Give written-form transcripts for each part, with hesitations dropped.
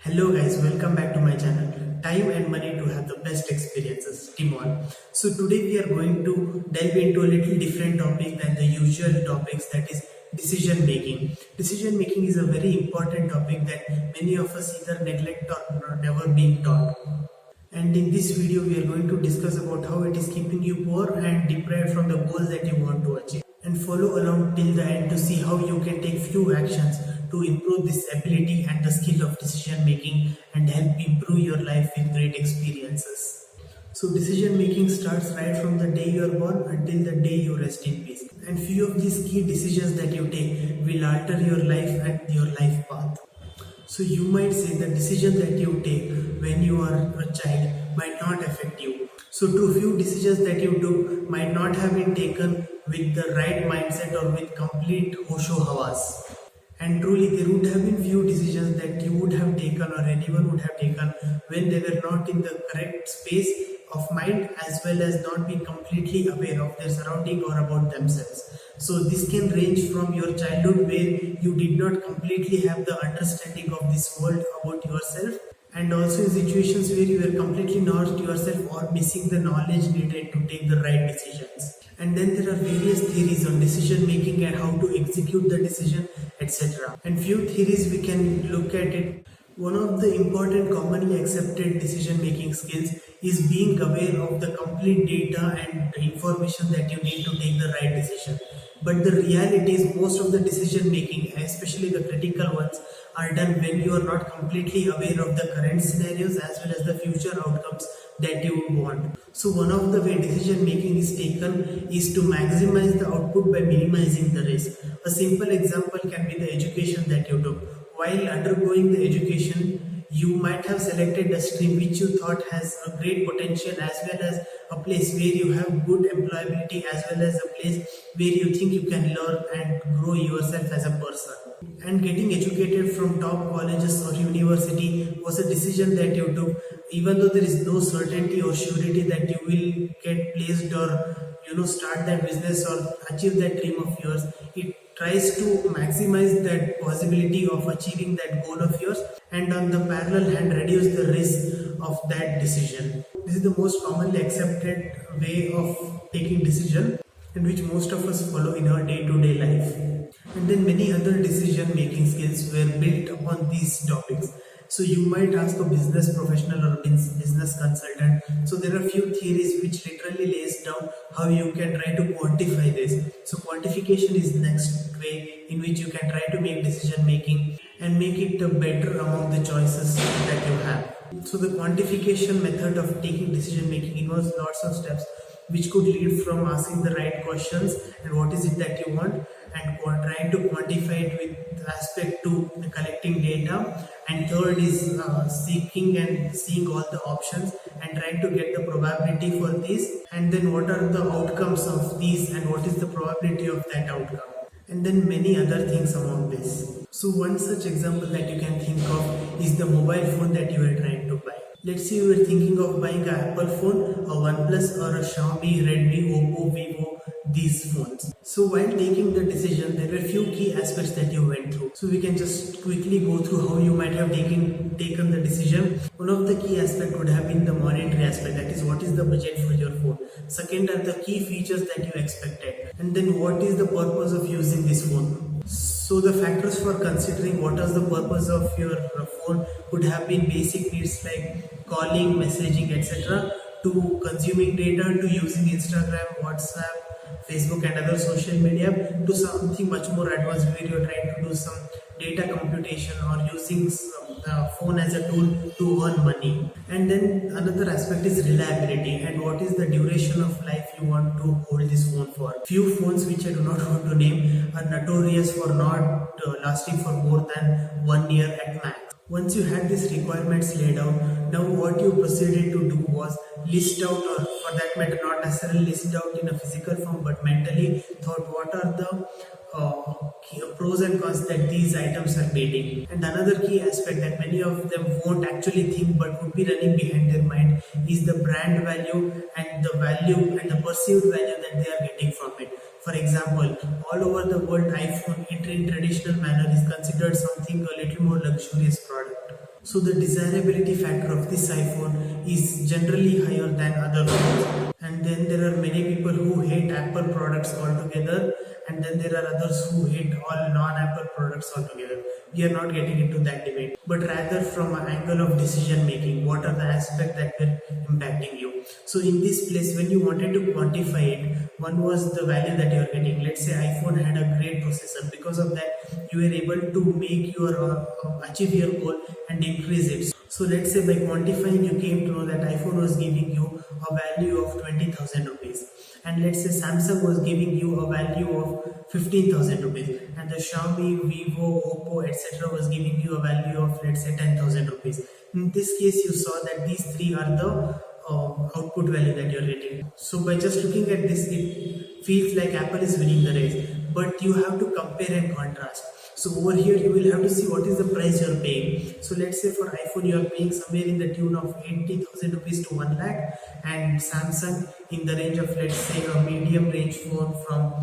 Hello guys, welcome back to my channel. Time and money to have the best experiences. Team on. So today we are going to delve into a little different topic than the usual topics, that is decision making. Decision making is a very important topic that many of us either neglect or never being taught. And in this video we are going to discuss about how it is keeping you poor and deprived from the goals that you want to achieve. And follow along till the end to see how you can take few actions to improve this ability and the skill of decision making and help improve your life with great experiences. So decision making starts right from the day you are born until the day you rest in peace. And few of these key decisions that you take will alter your life and your life path. So you might say the decision that you take when you are a child might not affect you. So too few decisions that you took might not have been taken with the right mindset or with complete hosho havas. And truly there would have been few decisions that you would have taken or anyone would have taken when they were not in the correct space of mind, as well as not being completely aware of their surrounding or about themselves. So this can range from your childhood where you did not completely have the understanding of this world about yourself, and also in situations where you were completely not yourself or missing the knowledge needed to take the right decisions. And then there are various theories on decision making and how to execute the decision, etc. And few theories we can look at it. One of the important commonly accepted decision making skills is being aware of the complete data and information that you need to take the right decision. But the reality is most of the decision making, especially the critical ones, are done when you are not completely aware of the current scenarios as well as the future outcomes that you want. So one of the way decision making is taken is to maximize the output by minimizing the risk. A simple example can be the education that you took. While undergoing the education, you might have selected a stream which you thought has a great potential, as well as a place where you have good employability, as well as a place where you think you can learn and grow yourself as a person. And getting educated from top colleges or university was a decision that you took, even though there is no certainty or surety that you will get placed or start that business or achieve that dream of yours. It tries to maximize that possibility of achieving that goal of yours, and on the parallel hand reduce the risk of that decision. This is the most commonly accepted way of taking decision, and which most of us follow in our day-to-day life. And then many other decision making skills were built upon these topics. So you might ask a business professional or business consultant. So there are few theories which literally lays down how you can try to quantify this. So quantification is next way in which you can try to make decision making and make it better among the choices that you have. So the quantification method of taking decision making involves lots of steps, which could lead from asking the right questions and what is it that you want, and trying to quantify it with aspect to collecting data, and third is seeking and seeing all the options and trying to get the probability for these, and then what are the outcomes of these and what is the probability of that outcome, and then many other things among this. So one such example that you can think of is the mobile phone that you are trying to buy. Let's say you were thinking of buying an Apple phone, a OnePlus or a Xiaomi, Redmi, Oppo, Vivo, these phones. So while taking the decision, there were few key aspects that you went through. So we can just quickly go through how you might have taken the decision. One of the key aspects would have been the monetary aspect, that is what is the budget for your phone. Second are the key features that you expected. And then what is the purpose of using this phone. So the factors for considering what is the purpose of your phone would have been basic needs like calling, messaging, etc., to consuming data, to using Instagram, WhatsApp, Facebook and other social media, to something much more advanced where you're trying to do some data computation or using phone as a tool to earn money. And then another aspect is reliability and what is the duration of life you want to hold this phone for. Few phones which I do not want to name are notorious for not lasting for more than 1 year at max. Once you had these requirements laid out, now what you proceeded to do was list out, or for that matter not necessarily list out in a physical form but mentally thought what are the pros and cons that these items are meeting. And another key aspect that many of them won't actually think but would be running behind their mind is the brand value and the value and the perceived value that they are getting from it. For example, all over the world, iPhone in traditional manner is considered something a little more luxurious product. So the desirability factor of this iPhone is generally higher than other phones. And then there are many people who hate Apple products altogether, and then there are others who hate all non-Apple products altogether. We are not getting into that debate, but rather from an angle of decision making, what are the aspects that will impacting you. So in this place, when you wanted to quantify it, one was the value that you are getting. Let's say iPhone had a great processor. Because of that, you were able to make your achieve your goal and increase it. So let's say by quantifying, you came to know that iPhone was giving you a value of 20,000 rupees, and let's say Samsung was giving you a value of 15,000 rupees, and the Xiaomi, Vivo, Oppo, etc. was giving you a value of, let's say, 10,000 rupees. In this case, you saw that these three are the output value that you're getting. So by just looking at this, it feels like Apple is winning the race, but you have to compare and contrast. So over here you will have to see what is the price you are paying. So let's say for iPhone you are paying somewhere in the tune of 80,000 rupees to 1 lakh, and Samsung in the range of, let's say, a medium range phone from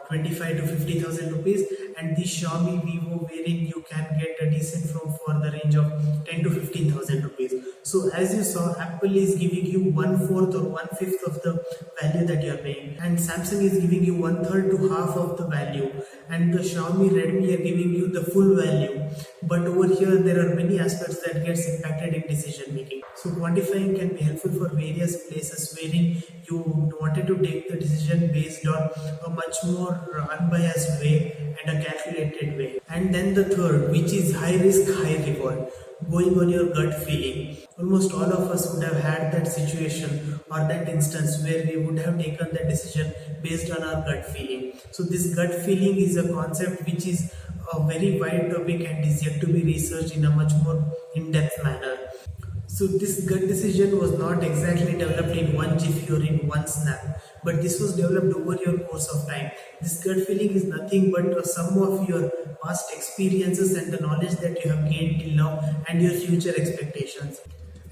25 to 50,000 rupees, and the Xiaomi, Vivo, wherein you can get a decent phone for the range of 10 to 15,000 rupees. So as you saw, Apple is giving you 1/4 or 1/5 of the value that you are paying, and Samsung is giving you 1/3 to half of the value, and the Xiaomi, Redmi are giving you the full value. But over here there are many aspects that gets impacted in decision making. So quantifying can be helpful for various places wherein you wanted to take the decision based on a much more unbiased way and a calculated way. And then the third, which is high risk, high reward, going on your gut feeling. Almost all of us would have had that situation or that instance where we would have taken the decision based on our gut feeling. So this gut feeling is a concept which is a very wide topic and is yet to be researched in a much more in-depth manner. So this gut decision was not exactly developed in one jiffy or in one snap, but this was developed over your course of time. This gut feeling is nothing but a sum of your past experiences and the knowledge that you have gained till now and your future expectations.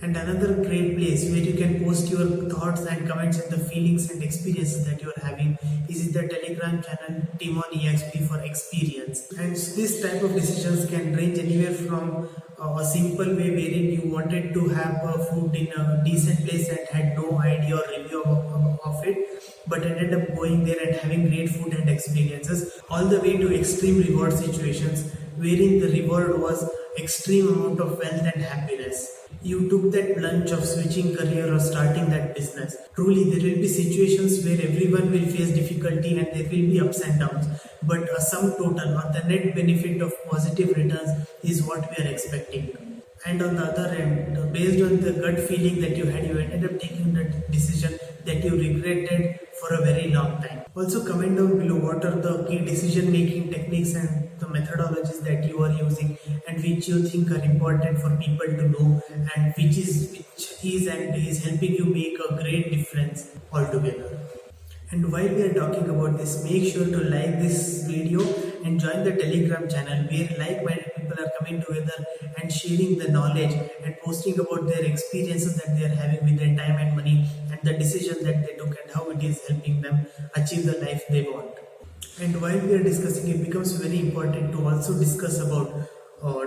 And another great place where you can post your thoughts and comments and the feelings and experiences that you are having is in the Telegram channel Team on EXP for Experience. And this type of decisions can range anywhere from a simple way wherein you wanted to have food in a decent place and had no idea or review of it, but ended up going there and having great food and experiences, all the way to extreme reward situations wherein the reward was extreme amount of wealth and happiness. You took that plunge of switching career or starting that business. Truly, there will be situations where everyone will face difficulty and there will be ups and downs, but a sum total or the net benefit of positive returns is what we are expecting. And on the other end, based on the gut feeling that you had, you ended up taking that decision that you regretted for a very long time. Also, comment down below what are the key decision making techniques and the methodologies that you are using and which you think are important for people to know, and which is helping you make a great difference altogether. And while we are talking about this, make sure to like this video and join the Telegram channel where like-minded people are coming together and sharing the knowledge and posting about their experiences that they are having with their time and money and the decision that they took and how it is helping them achieve the life they want. And while we are discussing, it becomes very important to also discuss about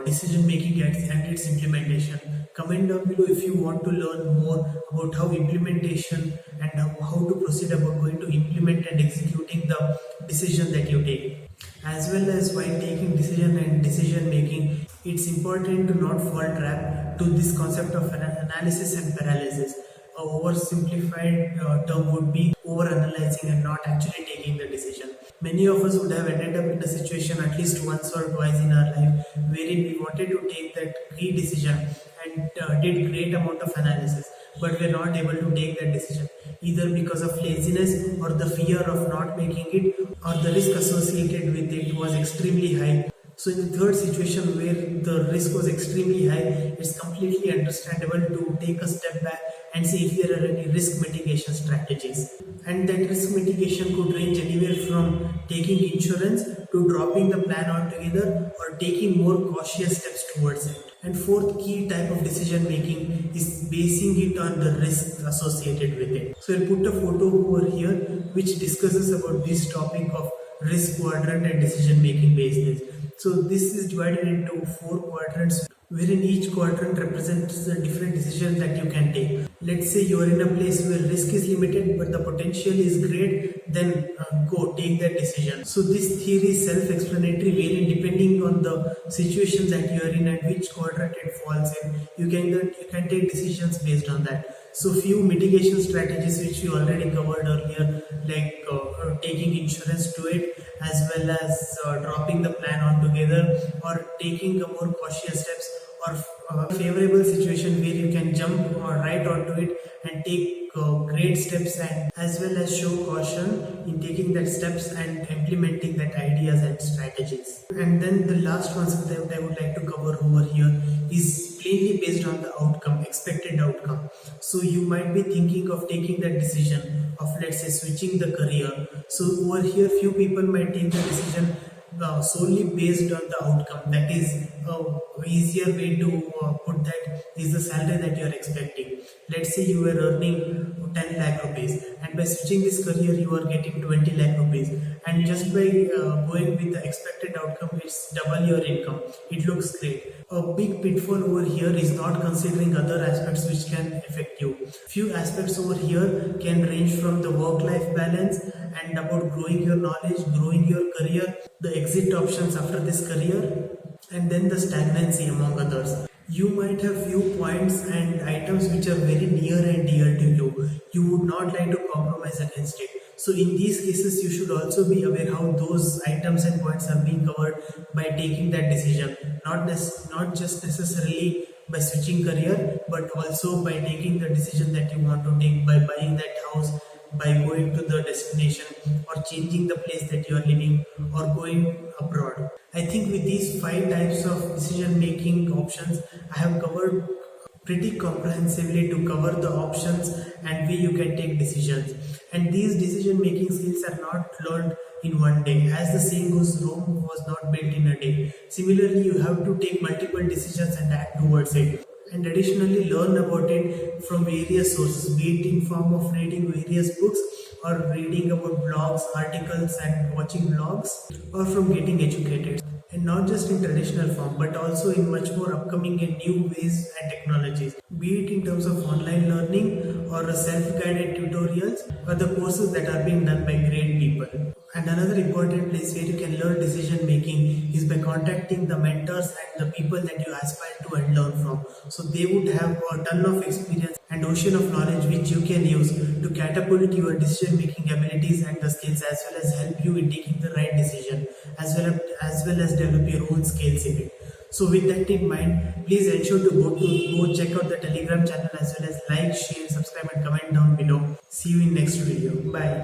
decision making and its implementation. Comment down below if you want to learn more about how implementation and how to proceed about going to implement and executing the decision that you take. As well as while taking decision and decision making, it's important to not fall trap to this concept of analysis and paralysis. A oversimplified term would be over-analyzing and not actually taking the decision. Many of us would have ended up in a situation at least once or twice in our life wherein we wanted to take that key decision and did great amount of analysis, but we're not able to take that decision either because of laziness or the fear of not making it, or the risk associated with it was extremely high. So in the third situation where the risk was extremely high, it's completely understandable to take a step back and see if there are any risk mitigation strategies. And that risk mitigation could range anywhere from taking insurance to dropping the plan altogether or taking more cautious steps towards it. And fourth key type of decision making is basing it on the risks associated with it. So I'll put a photo over here which discusses about this topic of risk quadrant and decision making basis. So this is divided into 4 quadrants, wherein each quadrant represents a different decision that you can take. Let's say you are in a place where risk is limited but the potential is great, then go take that decision. So this theory is self-explanatory, wherein depending on the situation that you are in and which quadrant it falls in, you can take decisions based on that. So few mitigation strategies which we already covered earlier, like taking insurance to it, as well as dropping the plan altogether, or taking a more cautious steps, or a favorable situation where you can jump right onto it and take great steps, and as well as show caution in taking that steps and implementing that ideas and strategies. And then the last concept that I would like to cover over here is plainly based on the outcome, expected outcome. So you might be thinking of taking that decision of, let's say, switching the career. So over here few people might take the decision solely based on the outcome. That is easier way to put that is the salary that you are expecting. Let's say you were earning 10 lakh rupees and by switching this career you are getting 20 lakh rupees, and just by going with the expected outcome it's double your income. It looks great. A big pitfall over here is not considering other aspects which can affect you. Few aspects over here can range from the work-life balance and about growing your knowledge, growing your career, the exit options after this career, and then the stagnancy among others. You might have few points and items which are very near and dear to you. You would not like to compromise against it. So in these cases, you should also be aware how those items and points are being covered by taking that decision. Not just necessarily by switching career, but also by taking the decision that you want to take, by buying that house, by going to the destination, or changing the place that you are living, or going abroad. I think with these 5 types of decision making options, I have covered pretty comprehensively to cover the options and way you can take decisions. And these decision making skills are not learned in one day. As the saying goes, Rome was not built in a day. Similarly, you have to take multiple decisions and act towards it. And additionally learn about it from various sources, be it in form of reading various books, or reading about blogs, articles and watching vlogs, or from getting educated. And not just in traditional form, but also in much more upcoming and new ways and technologies, be it in terms of online learning or self-guided tutorials or the courses that are being done by great people. And another important place where you can learn decision making is by contacting the mentors and the people that you aspire to and learn from. So they would have a ton of experience and ocean of knowledge which you can use to catapult your decision making abilities and the skills, as well as help you in taking the right decision, as well as develop your own skills in it. So with that in mind, please ensure to go check out the Telegram channel, as well as like, share, subscribe and comment down below. See you in next video. Bye.